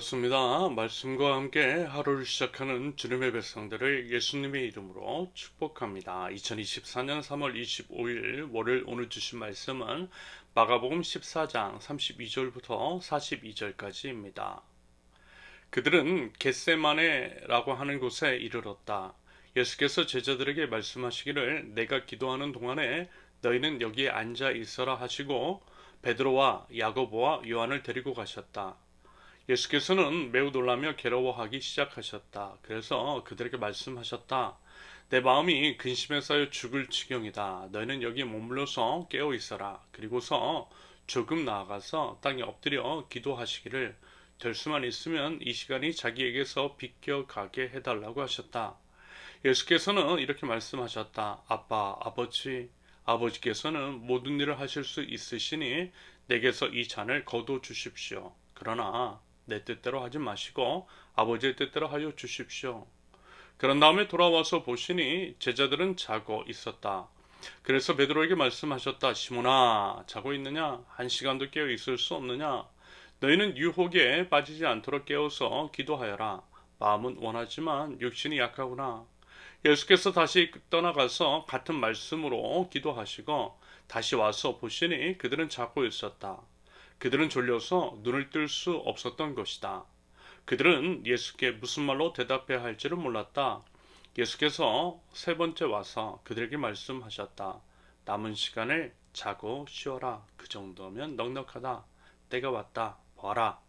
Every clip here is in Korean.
반갑습니다. 말씀과 함께 하루를 시작하는 주님의 백성들을 예수님의 이름으로 축복합니다. 2024년 3월 25일 월요일 오늘 주신 말씀은 마가복음 14장 32절부터 42절까지입니다. 그들은 겟세마네라고 하는 곳에 이르렀다. 예수께서 제자들에게 말씀하시기를 내가 기도하는 동안에 너희는 여기에 앉아 있어라 하시고 베드로와 야고보와 요한을 데리고 가셨다. 예수께서는 매우 놀라며 괴로워하기 시작하셨다. 그래서 그들에게 말씀하셨다. 내 마음이 근심에 쌓여 죽을 지경이다. 너희는 여기 머물러서 깨어 있어라. 그리고서 조금 나아가서 땅에 엎드려 기도하시기를 될 수만 있으면 이 시간이 자기에게서 비껴가게 해달라고 하셨다. 예수께서는 이렇게 말씀하셨다. 아빠, 아버지께서는 모든 일을 하실 수 있으시니 내게서 이 잔을 거둬 주십시오. 그러나 내 뜻대로 하지 마시고 아버지의 뜻대로 하여 주십시오. 그런 다음에 돌아와서 보시니 제자들은 자고 있었다. 그래서 베드로에게 말씀하셨다. 시몬아, 자고 있느냐? 한 시간도 깨어 있을 수 없느냐? 너희는 유혹에 빠지지 않도록 깨어서 기도하여라. 마음은 원하지만 육신이 약하구나. 예수께서 다시 떠나가서 같은 말씀으로 기도하시고 다시 와서 보시니 그들은 자고 있었다. 그들은 졸려서 눈을 뜰 수 없었던 것이다. 그들은 예수께 무슨 말로 대답해야 할지를 몰랐다. 예수께서 세 번째 와서 그들에게 말씀하셨다. 남은 시간을 자고 쉬어라. 그 정도면 넉넉하다. 때가 왔다. 봐라.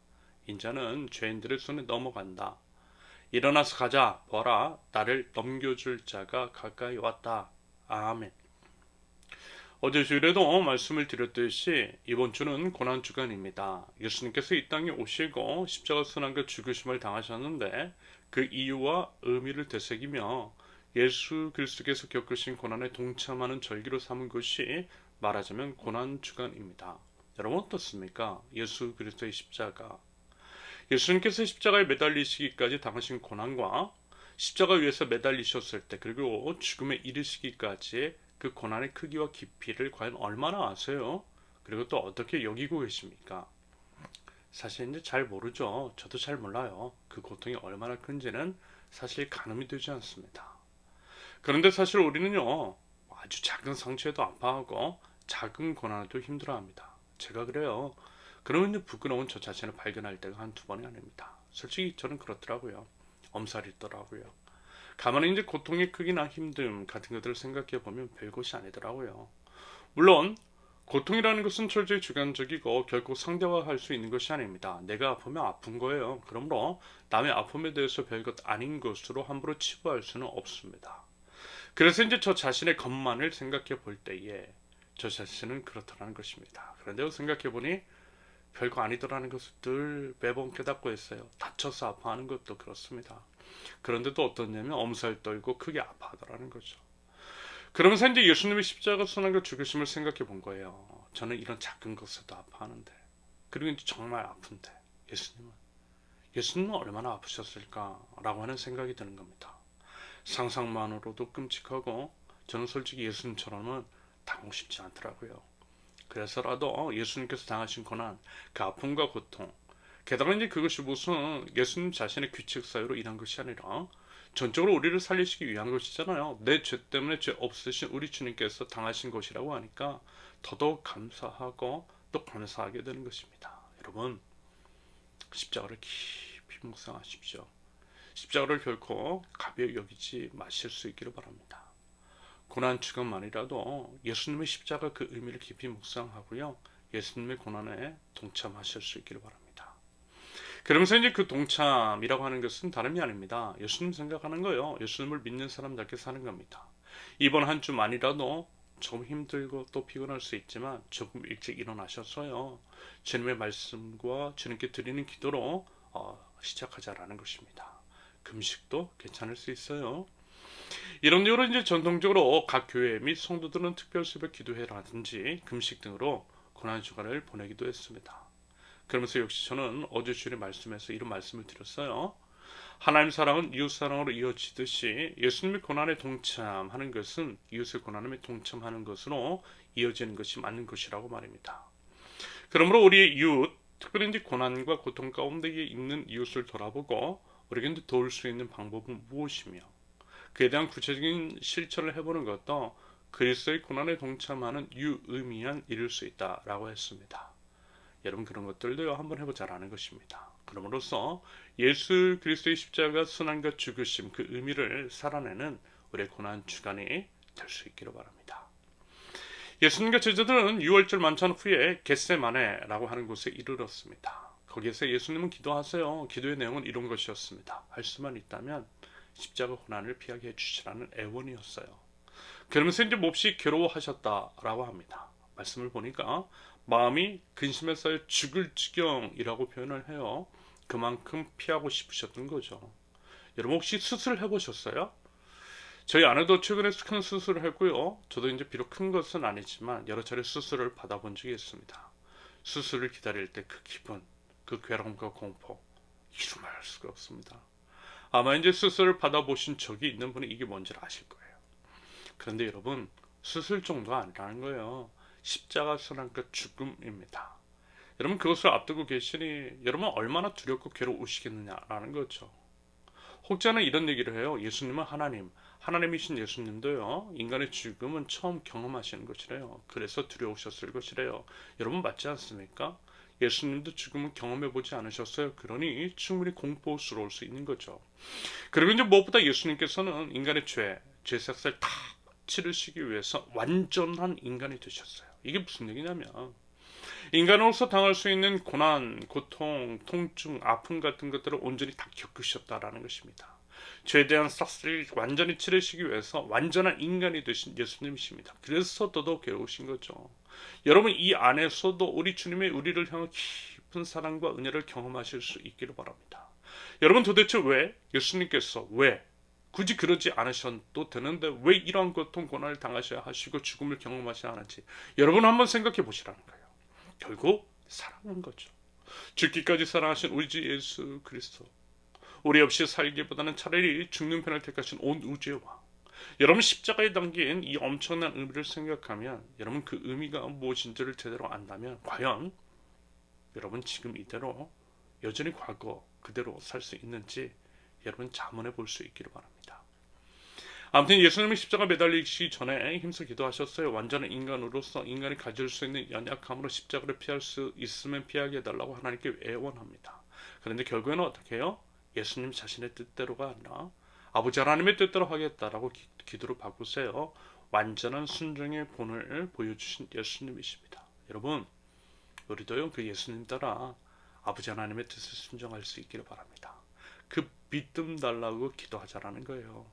인자는 죄인들의 손에 넘어간다. 일어나서 가자. 봐라. 나를 넘겨줄 자가 가까이 왔다. 아멘. 어제 주일에도 말씀을 드렸듯이 이번 주는 고난주간입니다. 예수님께서 이 땅에 오시고 십자가 순환과 죽으심을 당하셨는데 그 이유와 의미를 되새기며 예수 그리스도께서 겪으신 고난에 동참하는 절기로 삼은 것이 말하자면 고난주간입니다. 여러분 어떻습니까? 예수 그리스도의 십자가. 예수님께서 십자가에 매달리시기까지 당하신 고난과 십자가 위에서 매달리셨을 때 그리고 죽음에 이르시기까지 그 고난의 크기와 깊이를 과연 얼마나 아세요? 그리고 또 어떻게 여기고 계십니까? 사실 이제 잘 모르죠. 저도 잘 몰라요. 그 고통이 얼마나 큰지는 사실 가늠이 되지 않습니다. 그런데 사실 우리는요, 아주 작은 상처에도 아파하고 작은 고난에도 힘들어합니다. 제가 그래요. 그러면 이제 부끄러운 저 자신을 발견할 때가 한두 번이 아닙니다. 솔직히 저는 그렇더라고요. 엄살이더라고요. 가만히 이제 고통의 크기나 힘듦 같은 것들을 생각해 보면 별것이 아니더라고요. 물론 고통이라는 것은 철저히 주관적이고 결코 상대화할 수 있는 것이 아닙니다. 내가 아프면 아픈 거예요. 그러므로 남의 아픔에 대해서 별것 아닌 것으로 함부로 치부할 수는 없습니다. 그래서 이제 저 자신의 것만을 생각해 볼 때에 저 자신은 그렇다는 것입니다. 그런데 생각해 보니 별거 아니더라는 것을 늘 매번 깨닫고 있어요. 다쳐서 아파하는 것도 그렇습니다. 그런데도 어떻냐면 엄살 떨고 크게 아파하더라는 거죠. 그러면서 이제 예수님의 십자가 순환과 죽으심을 생각해 본 거예요. 저는 이런 작은 것에도 아파하는데 그리고 이제 정말 아픈데 예수님은 얼마나 아프셨을까라고 하는 생각이 드는 겁니다. 상상만으로도 끔찍하고 저는 솔직히 예수님처럼은 당하고 싶지 않더라고요. 그래서라도 예수님께서 당하신 고난, 그 아픔과 고통, 게다가 이제 그것이 무슨 예수님 자신의 규칙 사유로 일한 것이 아니라 전적으로 우리를 살리시기 위한 것이잖아요. 내 죄 때문에 죄 없으신 우리 주님께서 당하신 것이라고 하니까 더더욱 감사하고 또 감사하게 되는 것입니다. 여러분, 십자가를 깊이 묵상하십시오. 십자가를 결코 가벼이 여기지 마실 수 있기를 바랍니다. 고난 주간만이라도 예수님의 십자가 그 의미를 깊이 묵상하고요. 예수님의 고난에 동참하실 수 있기를 바랍니다. 그러면서 이제 그 동참이라고 하는 것은 다름이 아닙니다. 예수님 생각하는 거예요. 예수님을 믿는 사람답게 사는 겁니다. 이번 한 주만이라도 조금 힘들고 또 피곤할 수 있지만 조금 일찍 일어나셨어요. 주님의 말씀과 주님께 드리는 기도로 시작하자라는 것입니다. 금식도 괜찮을 수 있어요. 이런 이유로 이제 전통적으로 각 교회 및 성도들은 특별 새벽 기도회라든지 금식 등으로 고난 주간을 보내기도 했습니다. 그러면서 역시 저는 어제 주일의 말씀에서 이런 말씀을 드렸어요. 하나님 사랑은 이웃 사랑으로 이어지듯이 예수님의 고난에 동참하는 것은 이웃의 고난에 동참하는 것으로 이어지는 것이 맞는 것이라고 말입니다. 그러므로 우리의 이웃, 특별히 이제 고난과 고통 가운데 있는 이웃을 돌아보고 우리가 이제 도울 수 있는 방법은 무엇이며 그에 대한 구체적인 실천을 해보는 것도 그리스도의 고난에 동참하는 유의미한 일일 수 있다라고 했습니다. 여러분 그런 것들도 한번 해보자라는 것입니다. 그럼으로써 예수 그리스도의 십자가 순환과 죽으심 그 의미를 살아내는 우리의 고난 주간이 될 수 있기를 바랍니다. 예수님과 제자들은 6월절 만찬 후에 겟세마네라고 하는 곳에 이르렀습니다. 거기에서 예수님은 기도하세요. 기도의 내용은 이런 것이었습니다. 할 수만 있다면 십자가 고난을 피하게 해주시라는 애원이었어요. 그러면서 이제 몹시 괴로워하셨다라고 합니다. 말씀을 보니까 마음이 근심에 쌓여 죽을 지경이라고 표현을 해요. 그만큼 피하고 싶으셨던 거죠. 여러분 혹시 수술 해보셨어요? 저희 아내도 최근에 큰 수술을 했고요. 저도 이제 비록 큰 것은 아니지만 여러 차례 수술을 받아본 적이 있습니다. 수술을 기다릴 때 그 기분, 그 괴로움과 공포, 이루 말할 수가 없습니다. 아마 이제 수술을 받아보신 적이 있는 분이 이게 뭔지 아실 거예요. 그런데 여러분, 수술 정도가 아니라는 거예요. 십자가 순환과 죽음입니다. 여러분 그것을 앞두고 계시니 여러분 얼마나 두렵고 괴로우시겠느냐라는 거죠. 혹자는 이런 얘기를 해요. 예수님은 하나님이신 예수님도요. 인간의 죽음은 처음 경험하시는 것이래요. 그래서 두려우셨을 것이래요. 여러분 맞지 않습니까? 예수님도 죽음을 경험해보지 않으셨어요. 그러니 충분히 공포스러울 수 있는 거죠. 그리고 이제 무엇보다 예수님께서는 인간의 죄삭을 다 치르시기 위해서 완전한 인간이 되셨어요. 이게 무슨 얘기냐면 인간으로서 당할 수 있는 고난, 고통, 통증, 아픔 같은 것들을 온전히 다 겪으셨다라는 것입니다. 죄에 대한 싹쓸이를 완전히 치르시기 위해서 완전한 인간이 되신 예수님이십니다. 그래서 더더욱 괴로우신 거죠. 여러분 이 안에서도 우리 주님의 우리를 향한 깊은 사랑과 은혜를 경험하실 수 있기를 바랍니다. 여러분 도대체 왜 예수님께서 왜 굳이 그러지 않으셔도 되는데 왜 이러한 고통 고난을 당하셔야 하시고 죽음을 경험하셔야 하는지 여러분 한번 생각해 보시라는 거예요. 결국 사랑한 거죠. 죽기까지 사랑하신 우리 주 예수 그리스도. 우리 없이 살기보다는 차라리 죽는 편을 택하신 온 우주의 왕. 여러분 십자가에 담긴 이 엄청난 의미를 생각하면 여러분 그 의미가 무엇인지를 제대로 안다면 과연 여러분 지금 이대로 여전히 과거 그대로 살 수 있는지 여러분 자문해 볼 수 있기를 바랍니다. 아무튼 예수님이 십자가 매달리기 전에 힘써 기도하셨어요. 완전한 인간으로서 인간이 가질 수 있는 연약함으로 십자가를 피할 수 있으면 피하게 해달라고 하나님께 애원합니다. 그런데 결국에는 어떻게 해요? 예수님 자신의 뜻대로가 아니라 아버지 하나님의 뜻대로 하겠다라고 기도를 바꾸세요. 완전한 순종의 본을 보여주신 예수님이십니다. 여러분 우리도요 그 예수님 따라 아버지 하나님의 뜻을 순종할 수 있기를 바랍니다. 그 믿음 달라고 기도하자라는 거예요.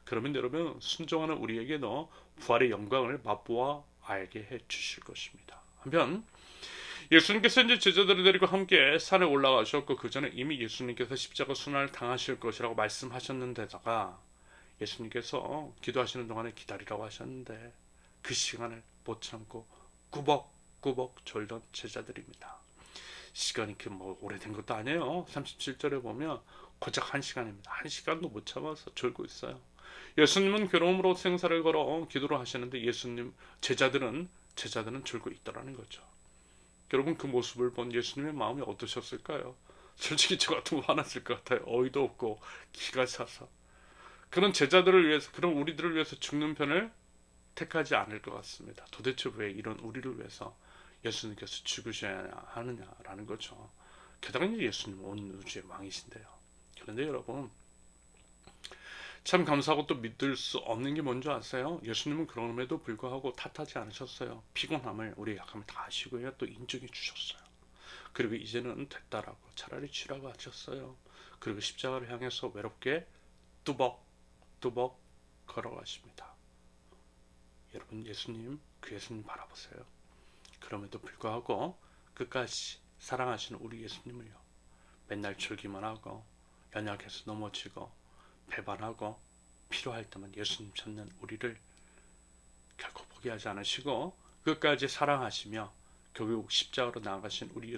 그러면 여러분 순종하는 우리에게도 부활의 영광을 맛보아 알게 해 주실 것입니다. 한편 예수님께서 이제 제자들을 데리고 함께 산에 올라가셨고 그 전에 이미 예수님께서 십자가 순환을 당하실 것이라고 말씀하셨는데다가 예수님께서 기도하시는 동안에 기다리라고 하셨는데 그 시간을 못 참고 꾸벅꾸벅 졸던 제자들입니다. 시간이 뭐 오래된 것도 아니에요. 37절에 보면 고작 1시간입니다. 1시간도 못 참아서 졸고 있어요. 예수님은 괴로움으로 생사를 걸어 기도를 하시는데 제자들은 졸고 있더라는 거죠. 여러분 그 모습을 본 예수님의 마음이 어떠셨을까요? 솔직히 저 같으면 화났을 것 같아요. 어이도 없고 기가 차서. 그런 제자들을 위해서 그런 우리들을 위해서 죽는 편을 택하지 않을 것 같습니다. 도대체 왜 이런 우리를 위해서 예수님께서 죽으셔야 하느냐라는 거죠. 게다가 예수님은 온 우주의 왕이신데요. 그런데 여러분 참 감사하고 또 믿을 수 없는 게 뭔지 아세요? 예수님은 그럼에도 불구하고 탓하지 않으셨어요. 피곤함을 우리 약함을 다 아시고요. 또 인정해 주셨어요. 그리고 이제는 됐다라고 차라리 치라고 하셨어요. 그리고 십자가를 향해서 외롭게 뚜벅뚜벅 걸어가십니다. 여러분 그 예수님 바라보세요. 그럼에도 불구하고 끝까지 사랑하시는 우리 예수님을요. 맨날 졸기만 하고 연약해서 넘어지고 배반하고 필요할 때만 예수님 찾는 우리를 결코 포기하지 않으시고 끝까지 사랑하시며 결국 십자가로 나아가신 우리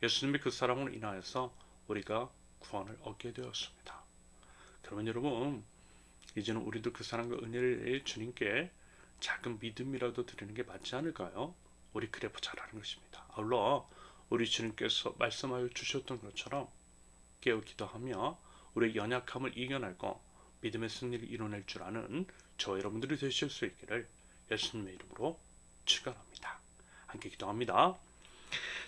예수님의 그 사랑으로 인하여서 우리가 구원을 얻게 되었습니다. 그러면 여러분 이제는 우리도 그 사랑과 은혜를 주님께 작은 믿음이라도 드리는 게 맞지 않을까요? 우리 그래 보자라는 것입니다. 아울러 우리 주님께서 말씀하여 주셨던 것처럼 깨어 기도하며 우리의 연약함을 이겨내고 믿음의 승리를 이뤄낼 줄 아는 저와 여러분들이 되실 수 있기를 예수님의 이름으로 축원합니다. 함께 기도합니다.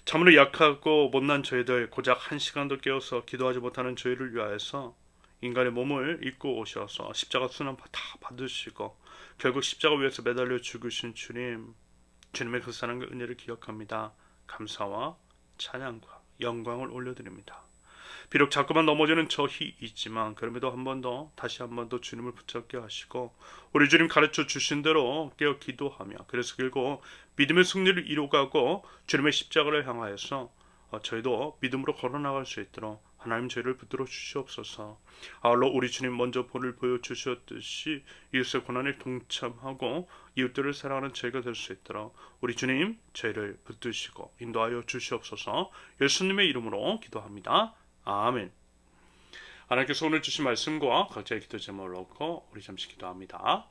참으로 약하고 못난 저희들 고작 한 시간도 깨어서 기도하지 못하는 저희를 위하여서 인간의 몸을 입고 오셔서 십자가 수는 다 받으시고 결국 십자가 위에서 매달려 죽으신 주님, 주님의 그 사랑과 은혜를 기억합니다. 감사와 찬양과 영광을 올려드립니다. 비록 자꾸만 넘어지는 저희 있지만 그럼에도 다시 한 번 더 주님을 붙잡게 하시고 우리 주님 가르쳐 주신 대로 깨어 기도하며 그래서 결국 믿음의 승리를 이루어가고 주님의 십자가를 향하여서 저희도 믿음으로 걸어나갈 수 있도록 하나님 저희를 붙들어 주시옵소서. 아울러 우리 주님 먼저 본을 보여주셨듯이 이웃의 고난에 동참하고 이웃들을 사랑하는 저희가 될 수 있도록 우리 주님 저희를 붙드시고 인도하여 주시옵소서. 예수님의 이름으로 기도합니다. 아멘. 하나님께서 오늘 주신 말씀과 각자의 기도 제목을 놓고 우리 잠시 기도합니다.